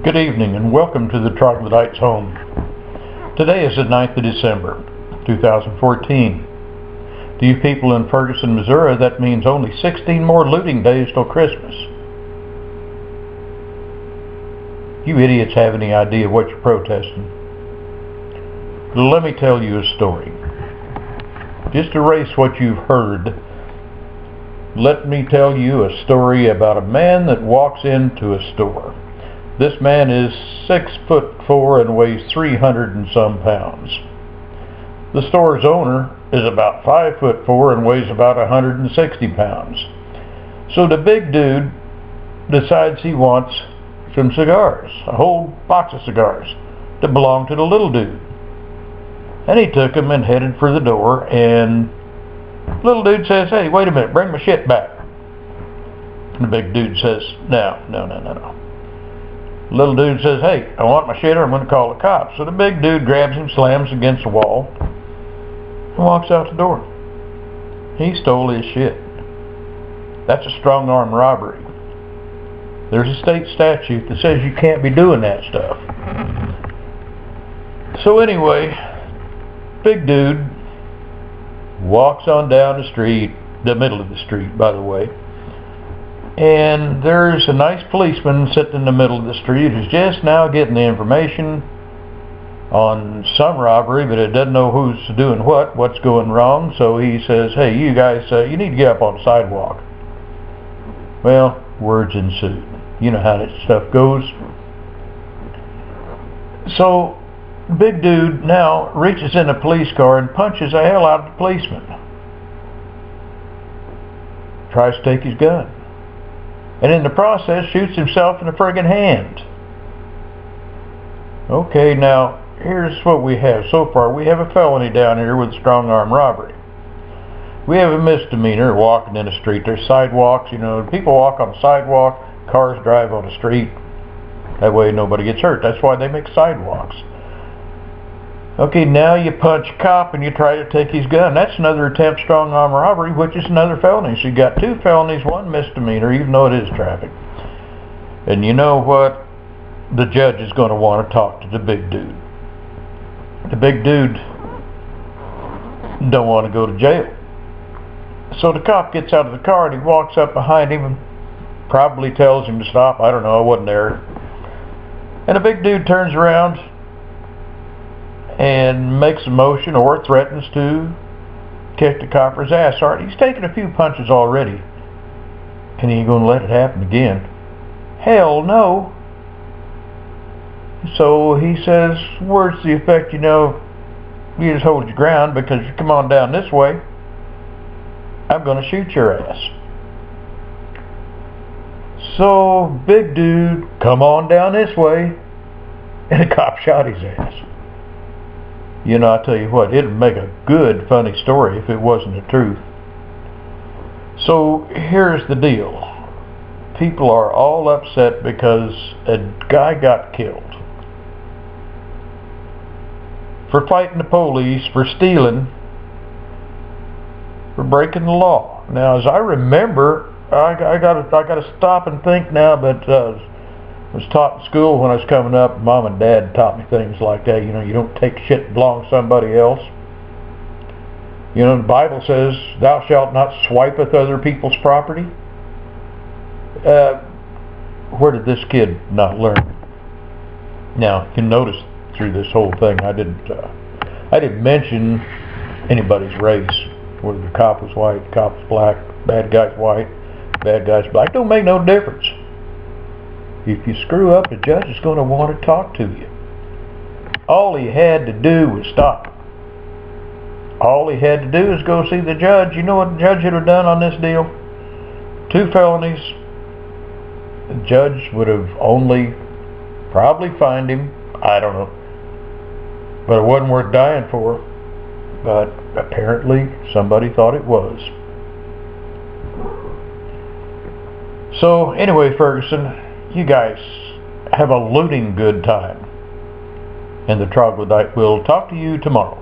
Good evening and welcome to the Troglodytes home. Today is the 9th of December, 2014. To you people in Ferguson, Missouri, that means only 16 more looting days till Christmas. You idiots have any idea what you're protesting? Let me tell you a story. Just erase what you've heard. Let me tell you a story about a man that walks into a store. This man is 6'4" and weighs 300 and some pounds. The store's owner is about 5'4" and weighs about 160 pounds. So the big dude decides he wants some cigars, a whole box of cigars that belong to the little dude. And he took them and headed for the door, and little dude says, "Hey, wait a minute, bring my shit back." And the big dude says, No. Little dude says, "Hey, I want my shit or I'm going to call the cops." So the big dude grabs him, slams against the wall, and walks out the door. He stole his shit. That's a strong arm robbery. There's a state statute that says you can't be doing that stuff. So anyway, big dude walks on down the street, the middle of the street, by the way, and there's a nice policeman sitting in the middle of the street who's just now getting the information on some robbery, but it doesn't know who's doing what's going wrong. So he says, "Hey, you guys, you need to get up on the sidewalk." Well, words ensued. You know how that stuff goes. So big dude now reaches in a police car and punches the hell out of the policeman. Tries to take his gun, and in the process shoots himself in the friggin' hand. Okay, now here's what we have so far. We have a felony down here with strong arm robbery. We have a misdemeanor walking in the street. There's sidewalks, people walk on the sidewalk, cars drive on the street. That way nobody gets hurt. That's why they make sidewalks. Okay, now you punch a cop and you try to take his gun. That's another attempt strong arm robbery, which is another felony. So you got 2 felonies, 1 misdemeanor, even though it is traffic. And you know what? The judge is going to want to talk to the big dude. The big dude don't want to go to jail. So the cop gets out of the car and he walks up behind him and probably tells him to stop. I don't know, I wasn't there. And the big dude turns around and makes a motion or threatens to kick the copper's ass. All right, he's taken a few punches already, and he ain't going to let it happen again. Hell no. So he says, words to the effect, you just hold your ground, because if you come on down this way, I'm going to shoot your ass. So big dude, come on down this way, and the cop shot his ass. I tell you what, it'd make a good, funny story if it wasn't the truth. So here's the deal. People are all upset because a guy got killed for fighting the police, for stealing, for breaking the law. Now, as I remember, I gotta stop and think now, but was taught in school when I was coming up. Mom and Dad taught me things like that. You don't take shit that belongs to somebody else. The Bible says, "Thou shalt not swipeth other people's property." Where did this kid not learn? Now, you notice through this whole thing, I didn't mention anybody's race. Whether the cop was white, the cop was black, bad guy's white, bad guy's black. Don't make no difference. If you screw up, the judge is going to want to talk to you. All he had to do was stop. All he had to do is go see the judge. You know what the judge should have done on this deal? 2 felonies. The judge would have only probably fined him. I don't know. But it wasn't worth dying for. But apparently somebody thought it was. So anyway, Ferguson, you guys have a looting good time. And the Troglodyte will talk to you tomorrow.